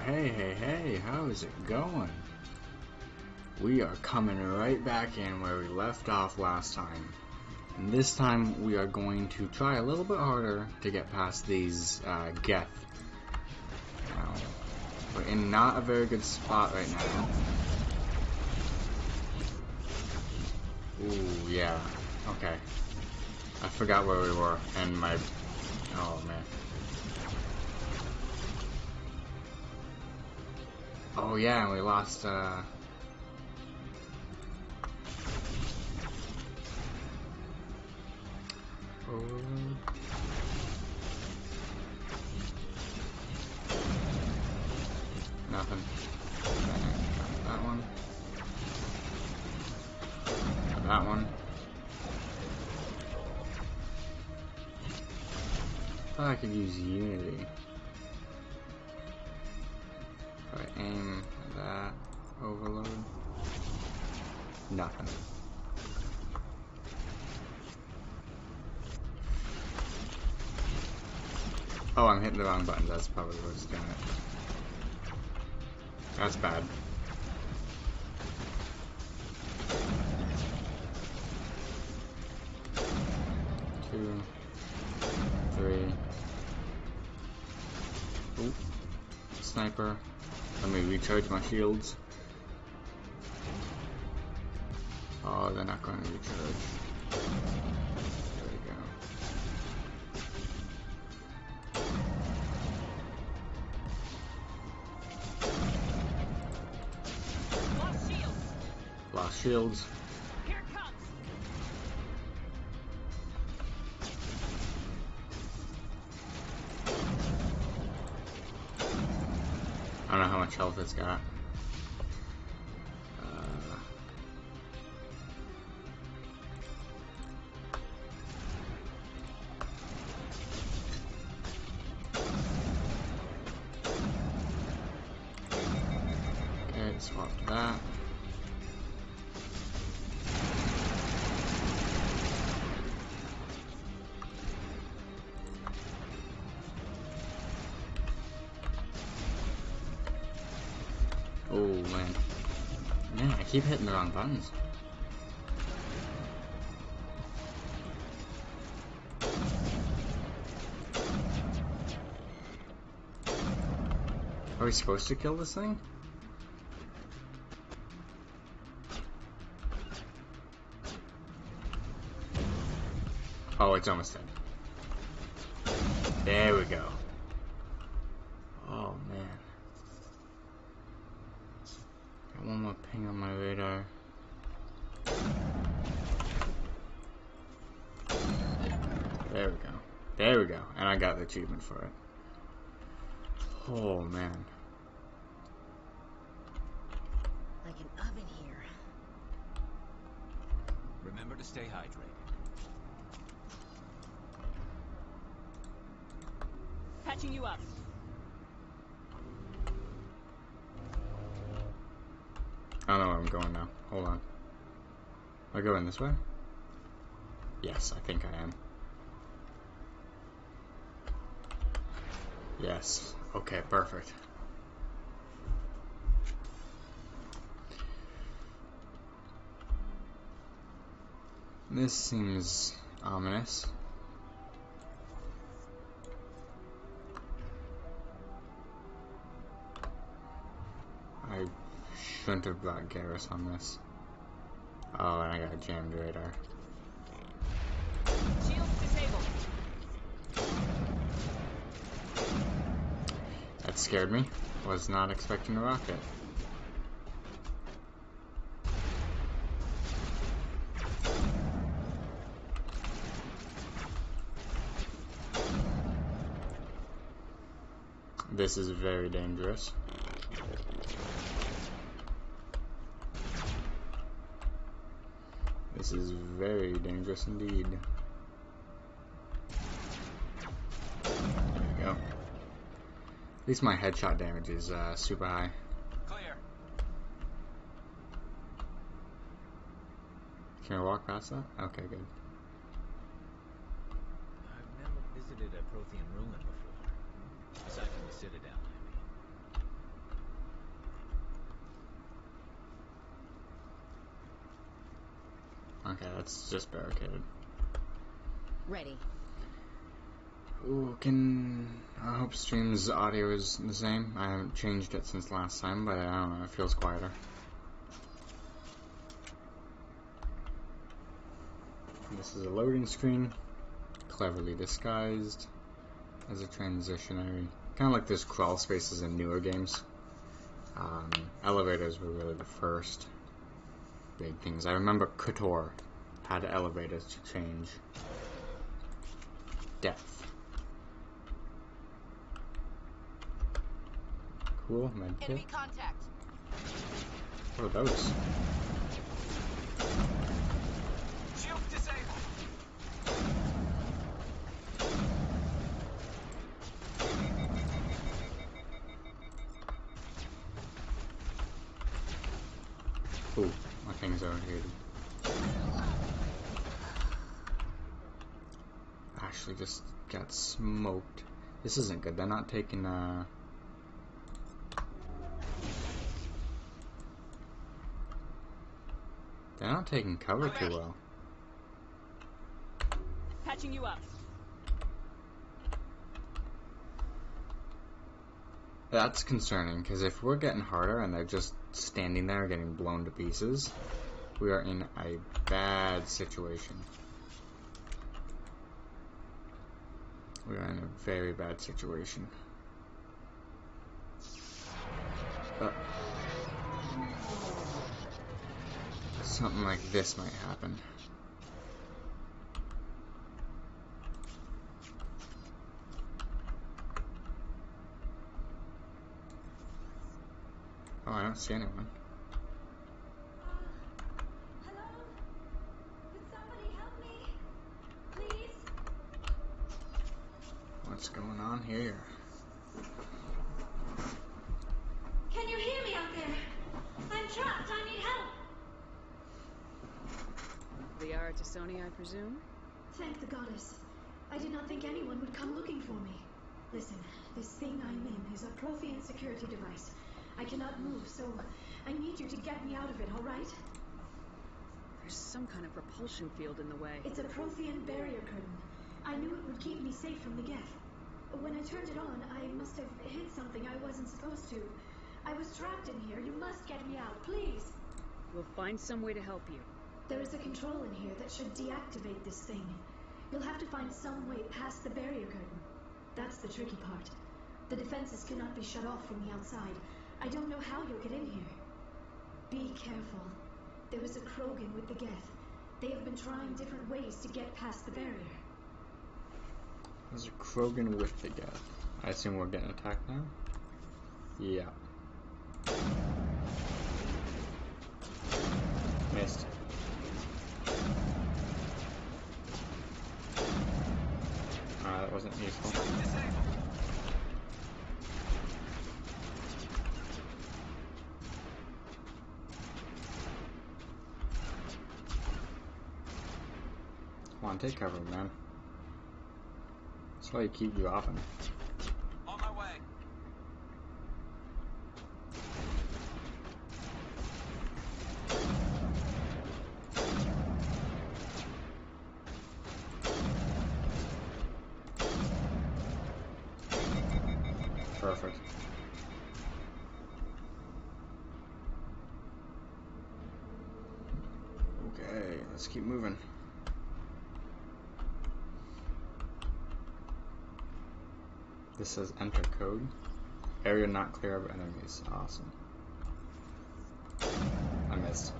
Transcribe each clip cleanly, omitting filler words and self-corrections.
Hey, how's it going? We are coming right back in where we left off last time. And this time we are going to try a little bit harder to get past these Geth. Now, we're in not a very good spot right now. Ooh, yeah. Okay. I forgot where we were, and my... Oh, man. Oh, yeah, and we lost, Nothing. That one. That one. Thought I could use Unity. If I aim that, overload. Nothing. Oh, I'm hitting the wrong buttons. That's probably what's doing it. That's bad. Two, three. Oop. Sniper. Let me recharge my shields. Oh, they're not going to recharge. There we go. Lost shields. Here it comes. I don't know how much health it's got. Okay, swap to that. Oh man. Man, I keep hitting the wrong buttons. Are we supposed to kill this thing? Oh, it's almost dead. There we go. Oh man. Got one more ping on my radar. There we go. There we go. And I got the achievement for it. Oh man. Like an oven here. Remember to stay hydrated. Patching you up. I don't know where I'm going now. Hold on. Am I going this way? Yes, I think I am. Yes. Okay, perfect. This seems ominous. I shouldn't have brought Garrus on this. Oh, and I got a jammed radar. Shields disabled. That scared me. Was not expecting a rocket. This is very dangerous. This is very dangerous indeed. There we go. At least my headshot damage is super high. Clear. Can I walk past that? Okay, good. I've never visited a Prothean ruin before. Aside from the Citadel, I mean. Okay, that's just barricaded. Ready. Ooh, I hope stream's audio is the same. I haven't changed it since last time, but I don't know, it feels quieter. This is a loading screen, cleverly disguised as a transitionary. Kind of like there's crawl spaces in newer games. Elevators were really the first big things. I remember KOTOR had elevators to change depth. Cool, medkit. Enemy contact. What are those? Shield disabled. Ooh, my thing's overheated. Actually just got smoked. This isn't good. They're not taking, they're not taking cover too well. Patching you up. That's concerning, because if we're getting harder and they're just standing there getting blown to pieces, we are in a bad situation. We are in a very bad situation. Something like this might happen. Oh, I don't see anyone. Hello? Could somebody help me? Please? What's going on here? Can you hear me out there? I'm trapped. I need help. The Aratasoni, I presume? Thank the goddess. I did not think anyone would come looking for me. Listen, this thing I'm in is a Prothean security device. I cannot move, so I need you to get me out of it, all right? There's some kind of repulsion field in the way. It's a Prothean barrier curtain. I knew it would keep me safe from the Geth. When I turned it on, I must have hit something I wasn't supposed to. I was trapped in here. You must get me out, please. We'll find some way to help you. There is a control in here that should deactivate this thing. You'll have to find some way past the barrier curtain. That's the tricky part. The defenses cannot be shut off from the outside. I don't know how you'll get in here. Be careful. There is a Krogan with the Geth. They have been trying different ways to get past the barrier. There's a Krogan with the Geth. I assume we're getting attacked now? Yeah. Missed. That wasn't useful. Shield disabled. Come on, take cover, man. That's why you keep dropping. On my way. Perfect. Okay, let's keep moving. This says enter code. Area not clear of enemies. Awesome. I missed.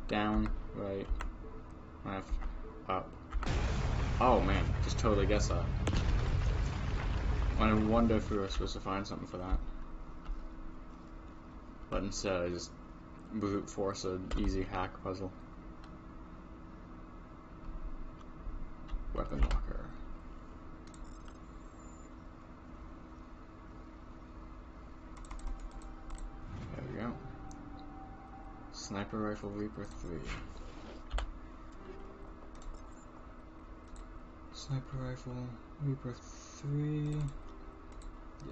Down, right, left, up. Oh man, just totally guessed that. I wonder if we were supposed to find something for that. But instead I just brute force an easy hack puzzle. Weapon locker. There we go. Sniper rifle Reaper 3. Sniper rifle, Reaper 3.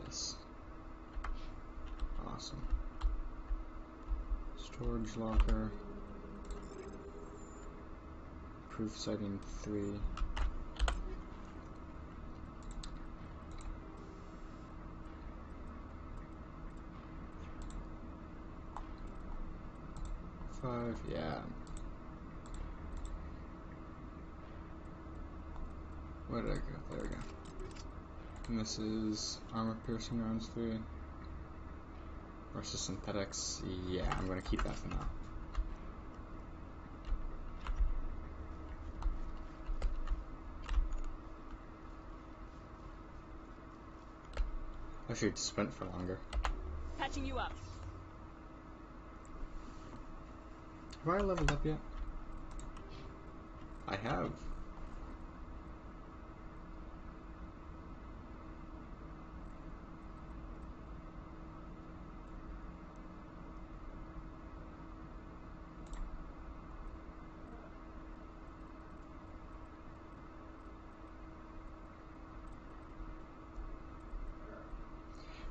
Yes. Awesome. Storage locker. Proof sighting 3. Yeah. Where did I go? There we go. And this is armor piercing rounds 3 versus synthetics. Yeah, I'm gonna keep that for now. I should sprint for longer. Patching you up. Have I leveled up yet? I have.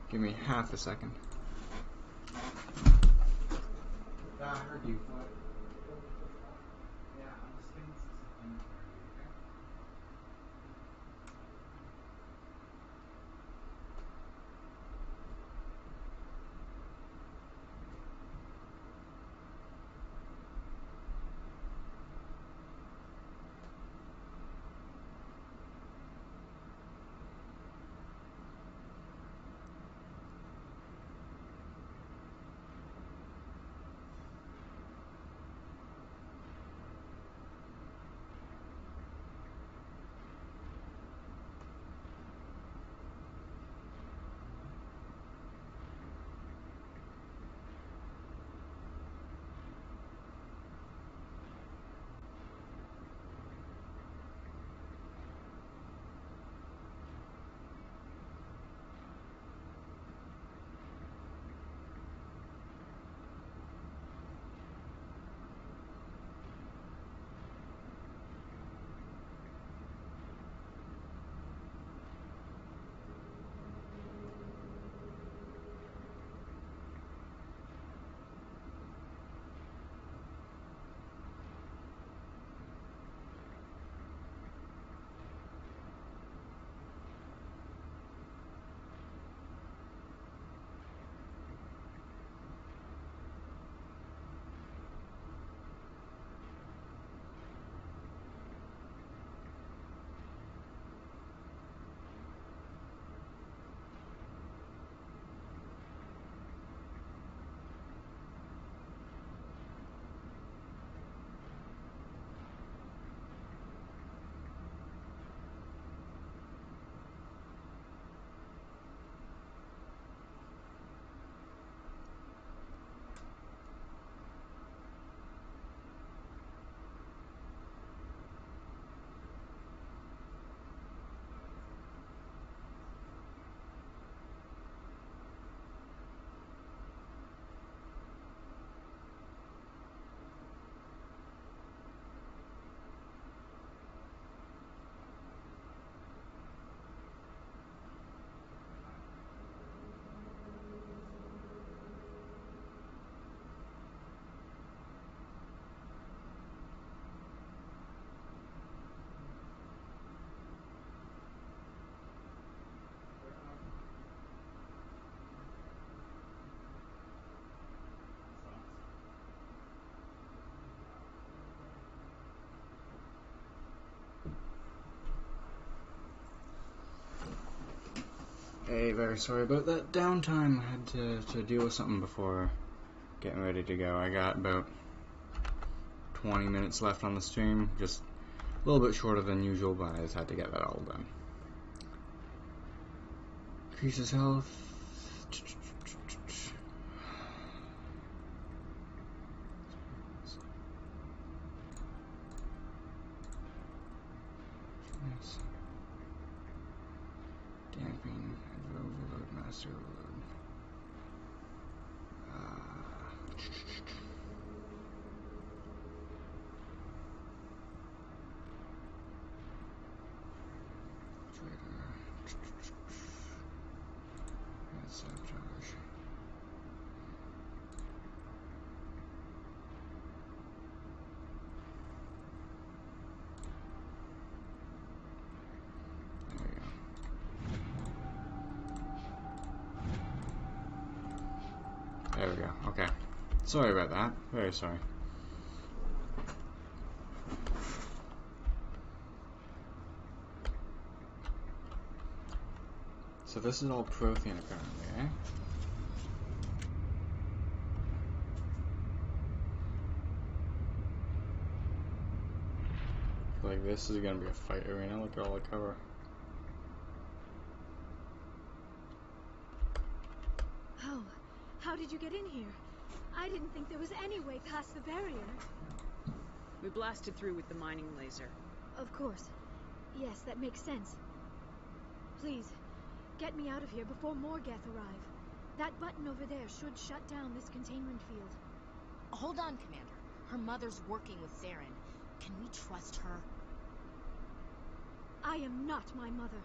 Give me half a second. I heard you. What? Yeah, I'm just getting some stuff in for you, okay? Hey, very sorry about that downtime. I had to deal with something before getting ready to go. I got about 20 minutes left on the stream, just a little bit shorter than usual, but I just had to get that all done. Increases health. Damping, overload, master overload. There we go. Okay. Sorry about that. Very sorry. So this is all Prothean apparently, eh? I feel like this is gonna be a fight arena. Look at all the cover. How did you get in here? I didn't think there was any way past the barrier. We blasted through with the mining laser. Of course. Yes, that makes sense. Please, get me out of here before more Geth arrive. That button over there should shut down this containment field. Hold on, Commander. Her mother's working with Saren. Can we trust her? I am not my mother.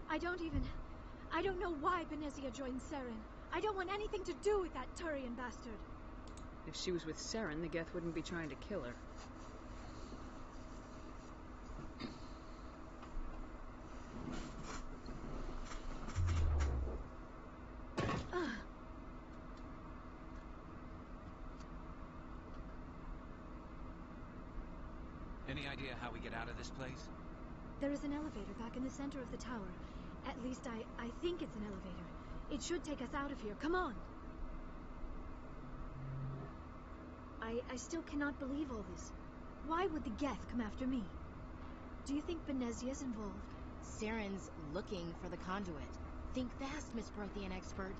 I don't know why Benezia joined Saren. I don't want anything to do with that Turian bastard. If she was with Saren, the Geth wouldn't be trying to kill her. Any idea how we get out of this place? There is an elevator back in the center of the tower. At least I think it's an elevator. It should take us out of here. Come on. I still cannot believe all this. Why would the Geth come after me? Do you think Benezia's involved? Saren's looking for the conduit. Think fast, Miss Prothean expert.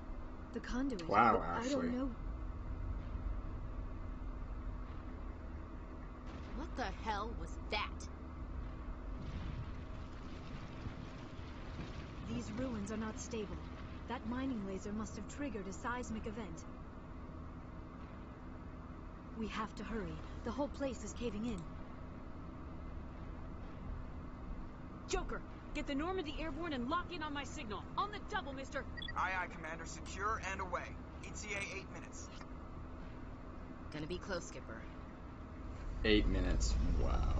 The conduit? Wow, But actually. I don't know. What the hell was that? These ruins are not stable. That mining laser must have triggered a seismic event. We have to hurry. The whole place is caving in. Joker, get the Normandy airborne and lock in on my signal. On the double, mister. Aye, aye, Commander. Secure and away. ETA 8 minutes. Gonna be close, Skipper. 8 minutes. Wow.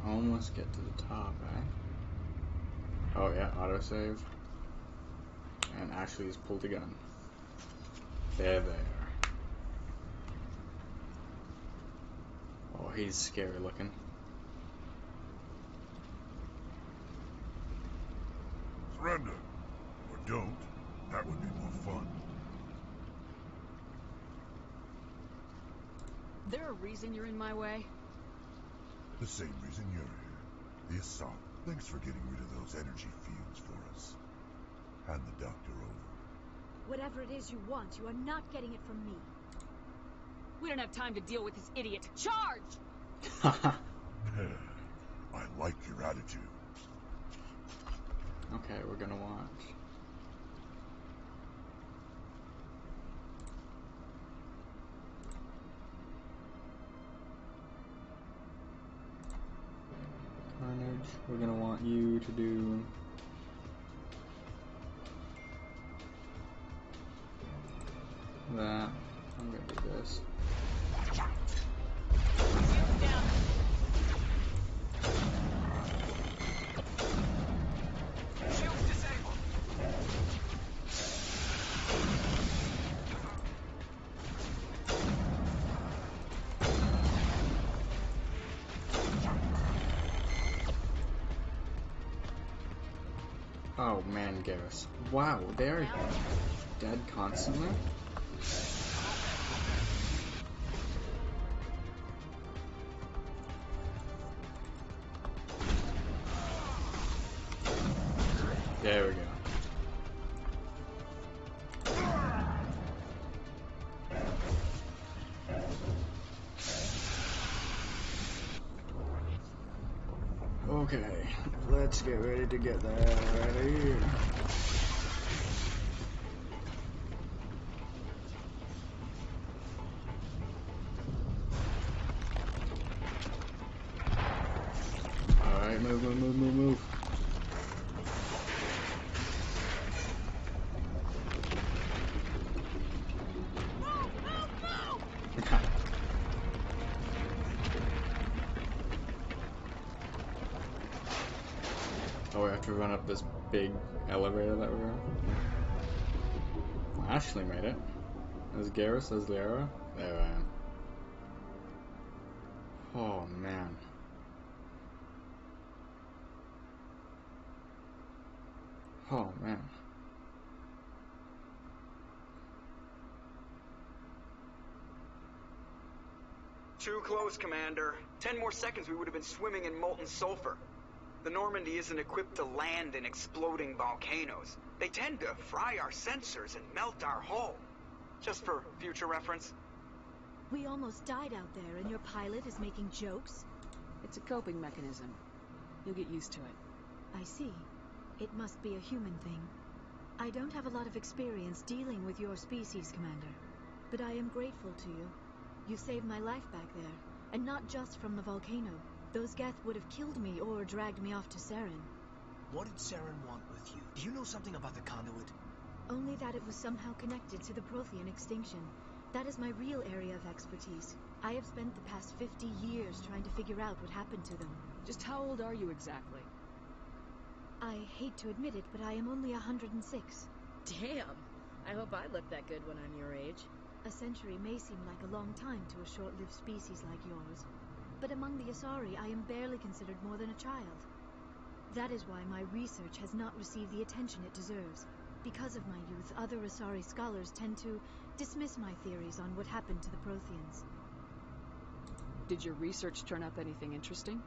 Almost get to the top, eh? Oh yeah, autosave. And Ashley's pulled a gun. There. Oh, he's scary looking. Surrender. Or don't. That would be more fun. There a reason you're in my way? The same reason you're here. The Assault. Thanks for getting rid of those energy fields for us. Hand the doctor over. Whatever it is you want, you are not getting it from me. We don't have time to deal with this idiot. Charge! I like your attitude. Okay, we're gonna watch. Carnage, we're gonna want you to do that. I'm gonna do this. Shields disabled. Oh man, Garrus. Wow, they're dead constantly? There we go. Okay, let's get ready to get that out of here. Alright, move. Oh, we have to run up this big elevator that we're on. Ashley made it. There's Garrus, there's Liara. There I am. Oh man. Oh man. Too close, Commander. 10 more seconds we would have been swimming in molten sulfur. The Normandy isn't equipped to land in exploding volcanoes. They tend to fry our sensors and melt our hull. Just for future reference. We almost died out there, and your pilot is making jokes? It's a coping mechanism. You'll get used to it. I see. It must be a human thing. I don't have a lot of experience dealing with your species, Commander. But I am grateful to you. You saved my life back there, and not just from the volcano. Those Geth would have killed me or dragged me off to Saren. What did Saren want with you? Do you know something about the conduit? Only that it was somehow connected to the Prothean extinction. That is my real area of expertise. I have spent the past 50 years trying to figure out what happened to them. Just how old are you exactly? I hate to admit it, but I am only 106. Damn! I hope I look that good when I'm your age. A century may seem like a long time to a short-lived species like yours. But among the Asari, I am barely considered more than a child. That is why my research has not received the attention it deserves. Because of my youth, other Asari scholars tend to dismiss my theories on what happened to the Protheans. Did your research turn up anything interesting?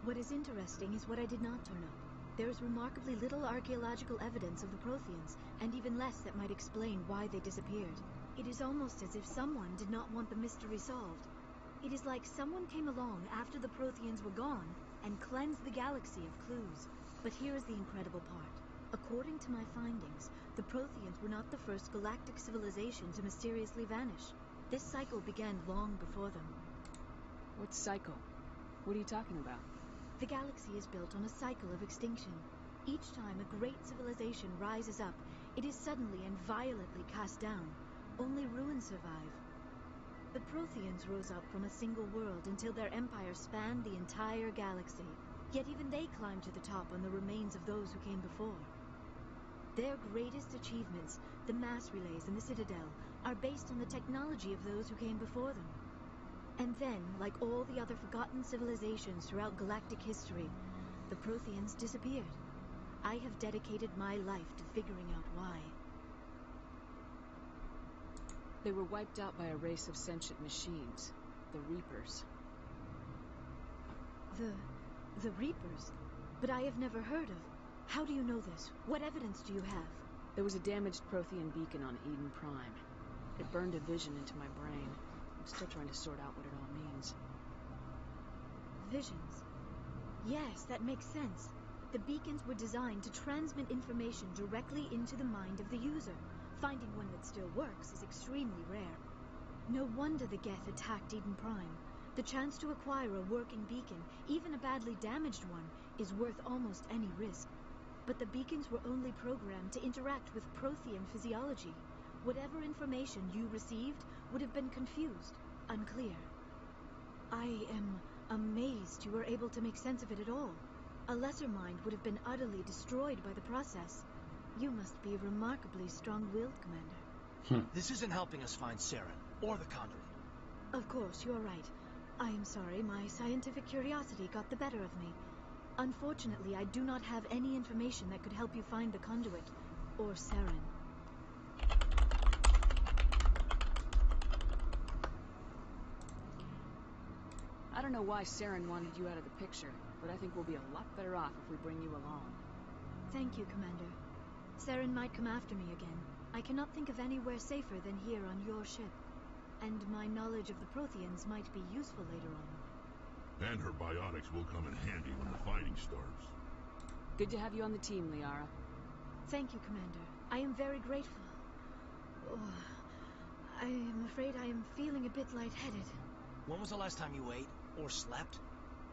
What is interesting is what I did not turn up. There is remarkably little archaeological evidence of the Protheans, and even less that might explain why they disappeared. It is almost as if someone did not want the mystery solved. It is like someone came along after the Protheans were gone and cleansed the galaxy of clues. But here is the incredible part. According to my findings, the Protheans were not the first galactic civilization to mysteriously vanish. This cycle began long before them. What cycle? What are you talking about? The galaxy is built on a cycle of extinction. Each time a great civilization rises up, it is suddenly and violently cast down. Only ruins survive. The Protheans rose up from a single world until their empire spanned the entire galaxy. Yet even they climbed to the top on the remains of those who came before. Their greatest achievements, the mass relays and the Citadel, are based on the technology of those who came before them. And then, like all the other forgotten civilizations throughout galactic history, the Protheans disappeared. I have dedicated my life to figuring out why. They were wiped out by a race of sentient machines, the Reapers. The Reapers? But I have never heard of. How do you know this? What evidence do you have? There was a damaged Prothean beacon on Eden Prime. It burned a vision into my brain. I'm still trying to sort out what it all means. Visions. Yes, that makes sense. The beacons were designed to transmit information directly into the mind of the user. Finding one that still works is extremely rare. No wonder the Geth attacked Eden Prime. The chance to acquire a working beacon, even a badly damaged one, is worth almost any risk. But the beacons were only programmed to interact with Prothean physiology. Whatever information you received would have been confused, unclear. I am amazed you were able to make sense of it at all. A lesser mind would have been utterly destroyed by the process. You must be remarkably strong-willed, Commander. This isn't helping us find Saren, or the conduit. Of course, you're right. I am sorry, my scientific curiosity got the better of me. Unfortunately, I do not have any information that could help you find the conduit, or Saren. I don't know why Saren wanted you out of the picture, but I think we'll be a lot better off if we bring you along. Thank you, Commander. Saren might come after me again. I cannot think of anywhere safer than here on your ship. And my knowledge of the Protheans might be useful later on. And her biotics will come in handy when the fighting starts. Good to have you on the team, Liara. Thank you, Commander. I am very grateful. Oh, I am afraid I am feeling a bit lightheaded. When was the last time you ate, or slept?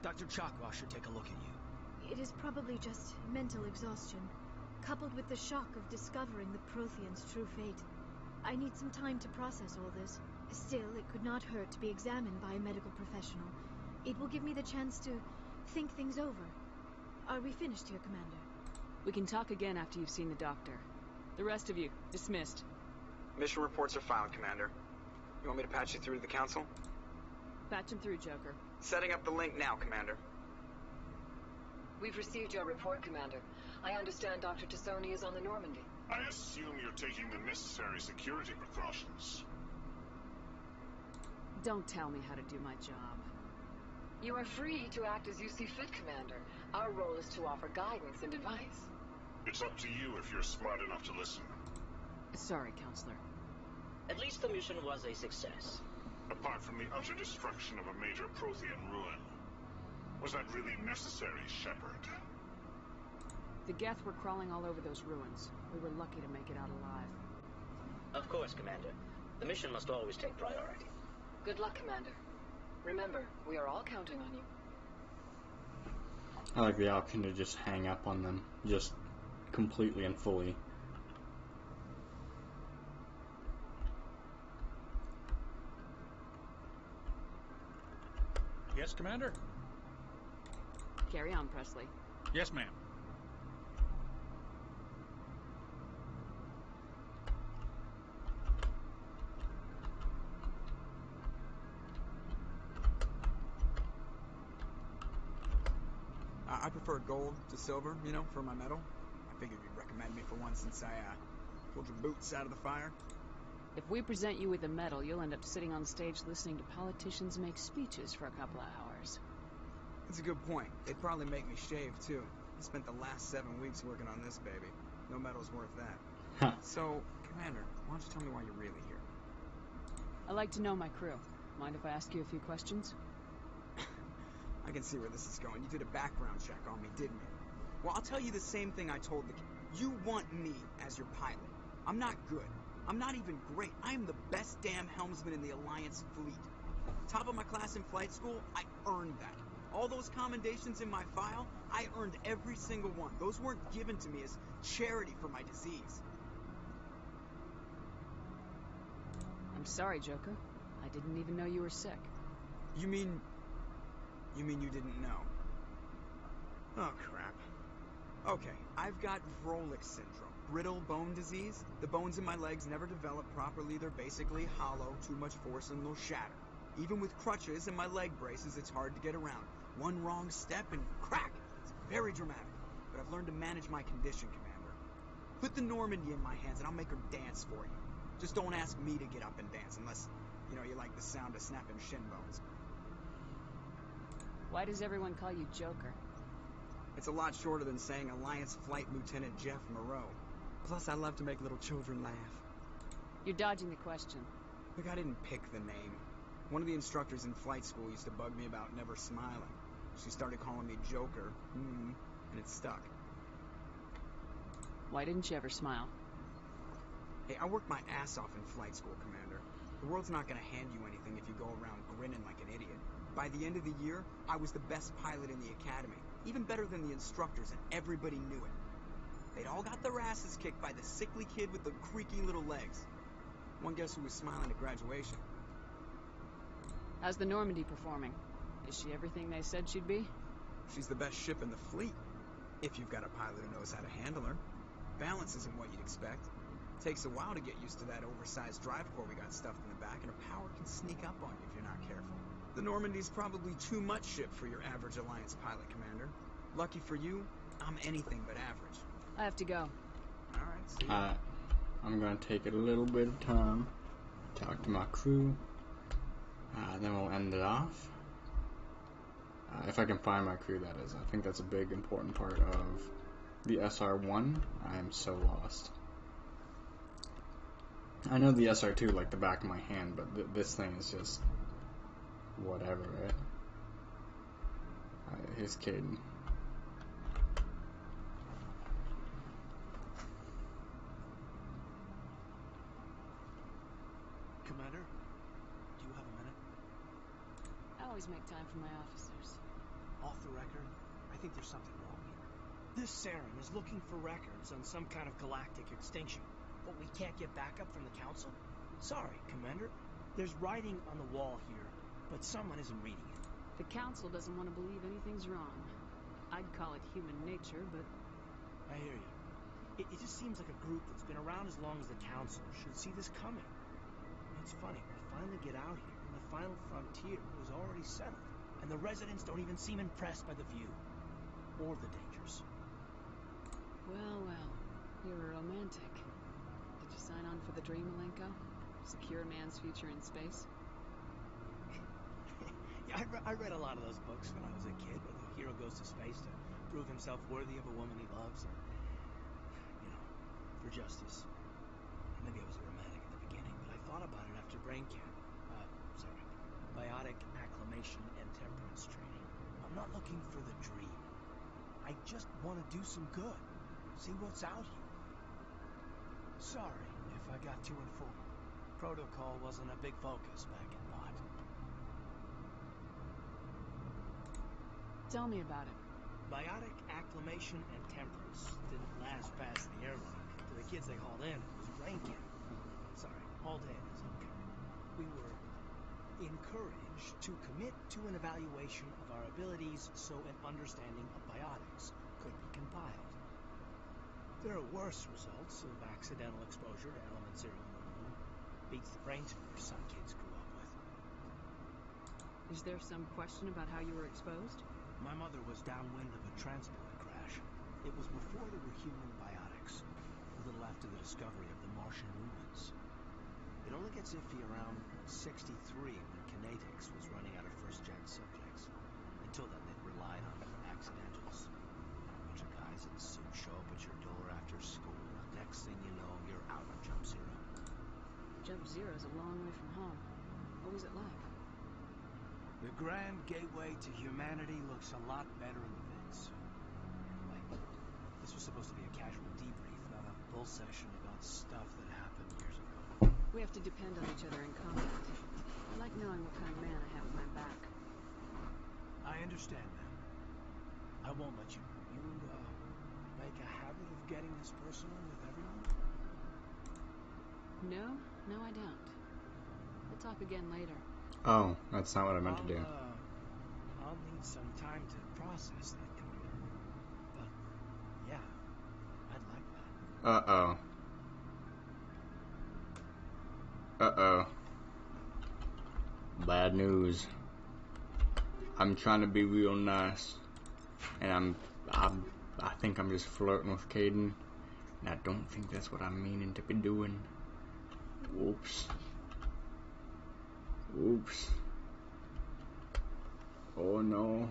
Dr. Chakwa should take a look at you. It is probably just mental exhaustion, coupled with the shock of discovering the Protheans' true fate. I need some time to process all this. Still, it could not hurt to be examined by a medical professional. It will give me the chance to think things over. Are we finished here, Commander? We can talk again after you've seen the doctor. The rest of you, dismissed. Mission reports are filed, Commander. You want me to patch you through to the Council? Patch him through, Joker. Setting up the link now, Commander. We've received your report, Commander. I understand Dr. Tassoni is on the Normandy. I assume you're taking the necessary security precautions. Don't tell me how to do my job. You are free to act as you see fit, Commander. Our role is to offer guidance and advice. It's up to you if you're smart enough to listen. Sorry, Counselor. At least the mission was a success. Apart from the utter destruction of a major Prothean ruin. Was that really necessary, Shepard? The Geth were crawling all over those ruins. We were lucky to make it out alive. Of course, Commander. The mission must always take priority. Good luck, Commander. Remember, we are all counting on you. I like the option to just hang up on them, just completely and fully. Yes, Commander? Carry on, Presley. Yes, ma'am. I prefer gold to silver, you know, for my medal. I figured you'd recommend me for one since I pulled your boots out of the fire. If we present you with a medal, you'll end up sitting on stage listening to politicians make speeches for a couple of hours. That's a good point. They'd probably make me shave, too. I spent the last 7 weeks working on this baby. No medal's worth that. So, Commander, why don't you tell me why you're really here? I like to know my crew. Mind if I ask you a few questions? I can see where this is going. You did a background check on me, didn't you? Well, I'll tell you the same thing I told the kid. You want me as your pilot. I'm not good. I'm not even great. I am the best damn helmsman in the Alliance fleet. Top of my class in flight school, I earned that. All those commendations in my file, I earned every single one. Those weren't given to me as charity for my disease. I'm sorry, Joker. I didn't even know you were sick. You mean you didn't know? Oh, crap. Okay, I've got Vrolich syndrome. Brittle bone disease. The bones in my legs never develop properly. They're basically hollow, too much force and they'll shatter. Even with crutches and my leg braces, it's hard to get around. One wrong step and crack! It's very dramatic. But I've learned to manage my condition, Commander. Put the Normandy in my hands and I'll make her dance for you. Just don't ask me to get up and dance unless, you know, you like the sound of snapping shin bones. Why does everyone call you Joker? It's a lot shorter than saying Alliance Flight Lieutenant Jeff Moreau. Plus, I love to make little children laugh. You're dodging the question. Look, I didn't pick the name. One of the instructors in flight school used to bug me about never smiling. She started calling me Joker, and it stuck. Why didn't you ever smile? Hey, I worked my ass off in flight school, Commander. The world's not gonna hand you anything if you go around grinning like an idiot. By the end of the year, I was the best pilot in the academy. Even better than the instructors, and everybody knew it. They'd all got their asses kicked by the sickly kid with the creaky little legs. One guess who was smiling at graduation? How's the Normandy performing? Is she everything they said she'd be? She's the best ship in the fleet. If you've got a pilot who knows how to handle her. Balance isn't what you'd expect. Takes a while to get used to that oversized drive core we got stuffed in the back, and her power can sneak up on you if you're not careful. The Normandy's probably too much ship for your average Alliance pilot, Commander. Lucky for you, I'm anything but average. I have to go. Alright, see ya. I'm gonna take a little bit of time, talk to my crew, then we'll end it off. If I can find my crew, that is. I think that's a big, important part of the SR1. I am so lost. I know the SR2 like the back of my hand, but this thing is just whatever, right? Here's Caden. Commander, do you have a minute? I always make time for my officers. Off the record, I think there's something wrong here. This Saren is looking for records on some kind of galactic extinction, but we can't get backup from the Council? Sorry, Commander. There's writing on the wall here, but someone isn't reading it. The Council doesn't want to believe anything's wrong. I'd call it human nature, but I hear you. It just seems like a group that's been around as long as the council should see this coming. It's funny, we finally get out here, and the final frontier was already settled, and the residents don't even seem impressed by the view. Or the dangers. Well, you're a romantic. Did you sign on for the dream, Malenko? Secure man's future in space? Yeah, I read a lot of those books when I was a kid, where the hero goes to space to prove himself worthy of a woman he loves, and, for justice. Maybe I was a romantic in the beginning, but I thought about it after brain camp. Biotic acclimation and temperance training. I'm not looking for the dream. I just want to do some good. See what's out here. Sorry if I got too informal. Protocol wasn't a big focus back in Bot. Tell me about it. Biotic acclimation and temperance didn't last past the airlock. To the kids they hauled in, it was brain camp. Sorry, all day it was okay. We were encouraged to commit to an evaluation of our abilities so an understanding of biotics could be compiled. There are worse results of accidental exposure to element 0 in the room. Beats the brain tumors some kids grew up with. Is there some question about how you were exposed? My mother was downwind of a transport crash. It was before there were human biotics, a little after the discovery of the Martian ruins. It only gets iffy around 63 when Kinetics was running out of first-gen subjects. Until then, they'd relied on accidentals. A bunch of guys in suits show up at your door after school. Next thing you know, you're out on Jump Zero. Jump Zero's a long way from home. What was it like? The grand gateway to humanity looks a lot better in the vids. Anyway, this was supposed to be a casual debrief, not a bull session about stuff that happened years ago. We have to depend on each other in combat. I like knowing what kind of man I have at my back. I understand that. I won't let you. You make a habit of getting this personal with everyone? No, I don't. We'll talk again later. Oh, that's not what I meant to do. I'll need some time to process that, Commander. But, yeah, I'd like that. Uh-oh. Bad news. I'm trying to be real nice. And I think I'm just flirting with Kaidan. And I don't think that's what I'm meaning to be doing. Whoops. Oops. Oh no.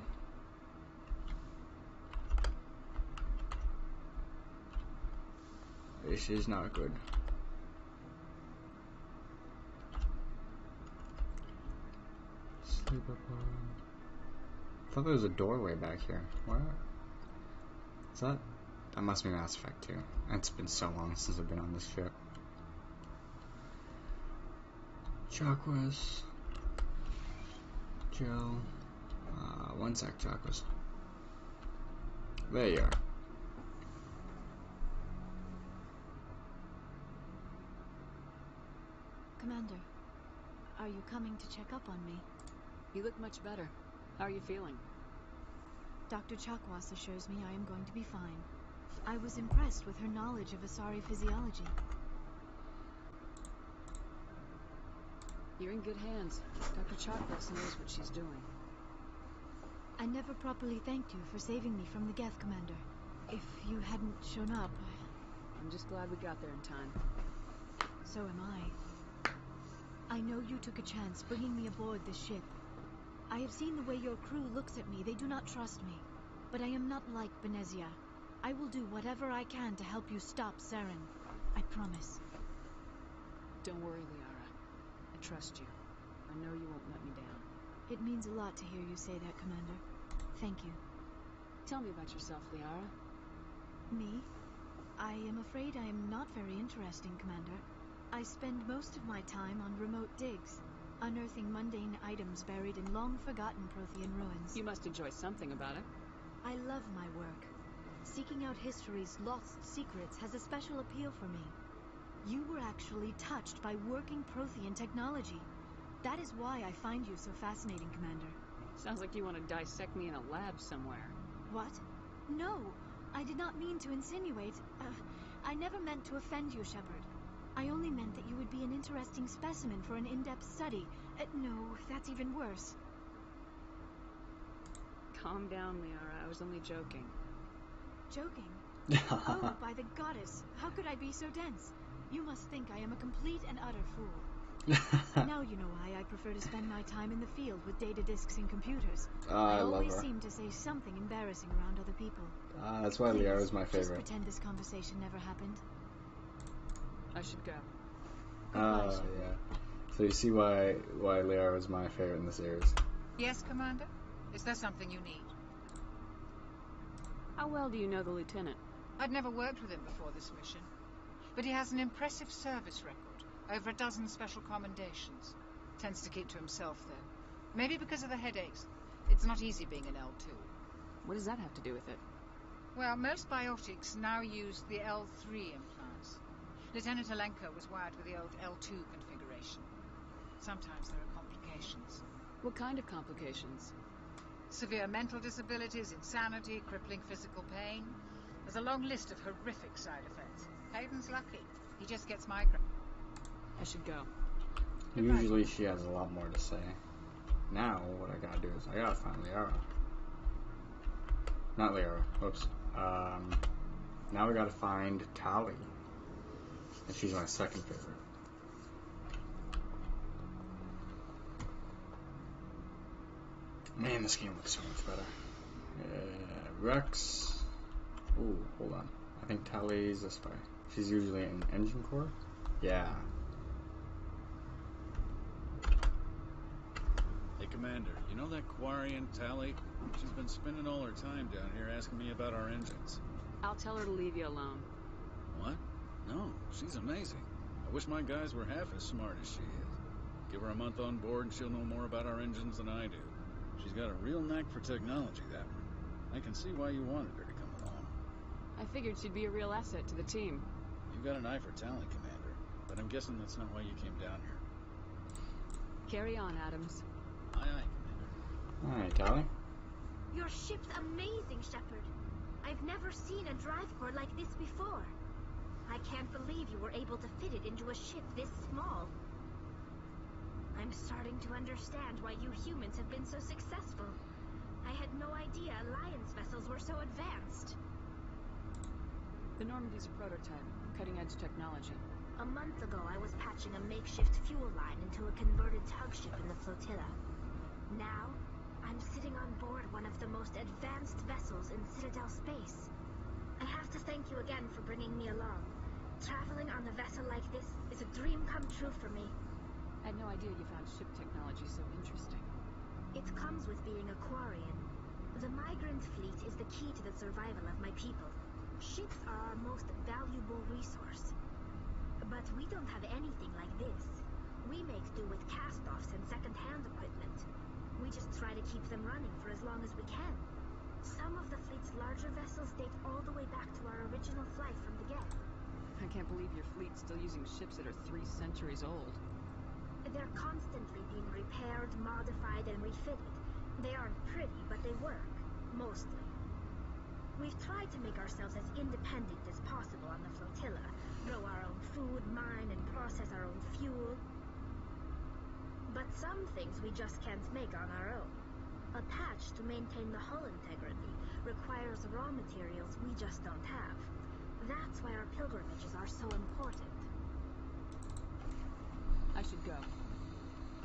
This is not good. Sleep upon. I thought there was a doorway back here. What? Is that? That must be Mass Effect 2. It's been so long since I've been on this ship. Chakras. Gel. 1 sec, chakras. There you are. Commander, are you coming to check up on me? You look much better. How are you feeling? Dr. Chakwas assures me I am going to be fine. I was impressed with her knowledge of Asari physiology. You're in good hands. Dr. Chakwas knows what she's doing. I never properly thanked you for saving me from the Geth, Commander. If you hadn't shown up... I'm just glad we got there in time. So am I. I know you took a chance bringing me aboard this ship. I have seen the way your crew looks at me. They do not trust me. But I am not like Benezia. I will do whatever I can to help you stop Saren. I promise. Don't worry, Liara. I trust you. I know you won't let me down. It means a lot to hear you say that, Commander. Thank you. Tell me about yourself, Liara. Me? I am afraid I am not very interesting, Commander. I spend most of my time on remote digs, unearthing mundane items buried in long-forgotten Prothean ruins. You must enjoy something about it. I love my work. Seeking out history's lost secrets has a special appeal for me. You were actually touched by working Prothean technology. That is why I find you so fascinating, Commander. Sounds like you want to dissect me in a lab somewhere. What? No, I did not mean to insinuate. I never meant to offend you, Shepard. I only meant that you would be an interesting specimen for an in-depth study. No, that's even worse. Calm down, Liara. I was only joking. Joking? Oh, by the goddess. How could I be so dense? You must think I am a complete and utter fool. Now you know why I prefer to spend my time in the field with data disks and computers. I always love her. seem to say something embarrassing around other people. That's why Please, Liara's my just favorite. pretend this conversation never happened. I should go. Yeah. So you see why Liara was my favorite in the series. Yes, Commander? Is there something you need? How well do you know the lieutenant? I'd never worked with him before this mission, but he has an impressive service record. Over a dozen special commendations. Tends to keep to himself, though. Maybe because of the headaches. It's not easy being an L2. What does that have to do with it? Well, most biotics now use the L3 implants. Lieutenant Alenko was wired with the old L2 configuration. Sometimes there are complications. What kind of complications? Severe mental disabilities, insanity, crippling physical pain. There's a long list of horrific side effects. Hayden's lucky. He just gets migraine. I should go. Usually she has a lot more to say. Now, what I gotta do is I gotta find Liara. Not Liara, whoops. Now we gotta find Tali. And she's my second favorite. Man, this game looks so much better. Rex. Ooh, hold on. I think Tali's this way. She's usually in engine core? Yeah. Hey, Commander, you know that Quarian Tali? She's been spending all her time down here asking me about our engines. I'll tell her to leave you alone. What? No, she's amazing. I wish my guys were half as smart as she is. Give her a month on board and she'll know more about our engines than I do. She's got a real knack for technology, that one. I can see why you wanted her to come along. I figured she'd be a real asset to the team. You've got an eye for talent, Commander, but I'm guessing that's not why you came down here. Carry on, Adams. Aye, aye, Commander. Alright, Tali. Your ship's amazing, Shepard. I've never seen a drive core like this before. I can't believe you were able to fit it into a ship this small. I'm starting to understand why you humans have been so successful. I had no idea Alliance vessels were so advanced. The Normandy's a prototype, cutting-edge technology. A month ago, I was patching a makeshift fuel line into a converted tug ship in the flotilla. Now, I'm sitting on board one of the most advanced vessels in Citadel space. I have to thank you again for bringing me along. Traveling on a vessel like this is a dream come true for me. I had no idea you found ship technology so interesting. It comes with being a Quarian. The migrant fleet is the key to the survival of my people. Ships are our most valuable resource. But we don't have anything like this. We make do with cast-offs and second-hand equipment. We just try to keep them running for as long as we can. Some of the fleet's larger vessels date all the way back to our original flight from the get. I can't believe your fleet's still using ships that are 3 centuries old. They're constantly being repaired, modified, and refitted. They aren't pretty, but they work. Mostly. We've tried to make ourselves as independent as possible on the flotilla. Grow our own food, mine, and process our own fuel. But some things we just can't make on our own. A patch to maintain the hull integrity requires raw materials we just don't have. That's why our pilgrimages are so important. I should go.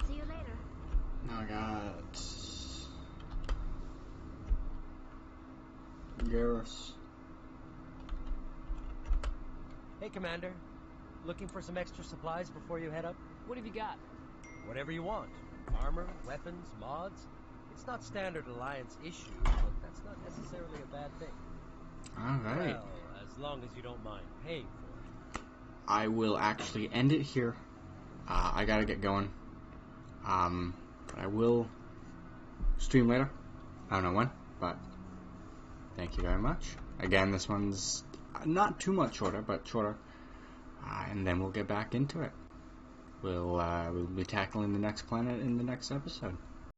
See you later. Now I got Garrus. Hey, Commander. Looking for some extra supplies before you head up? What have you got? Whatever you want. Armor, weapons, mods. It's not standard Alliance issue, but that's not necessarily a bad thing. Alright. Well, as long as you don't mind paying for it. I will actually end it here. I gotta get going. But I will stream later. I don't know when, but thank you very much. Again, this one's not too much shorter, but shorter. And then we'll get back into it. We'll be tackling the next planet in the next episode.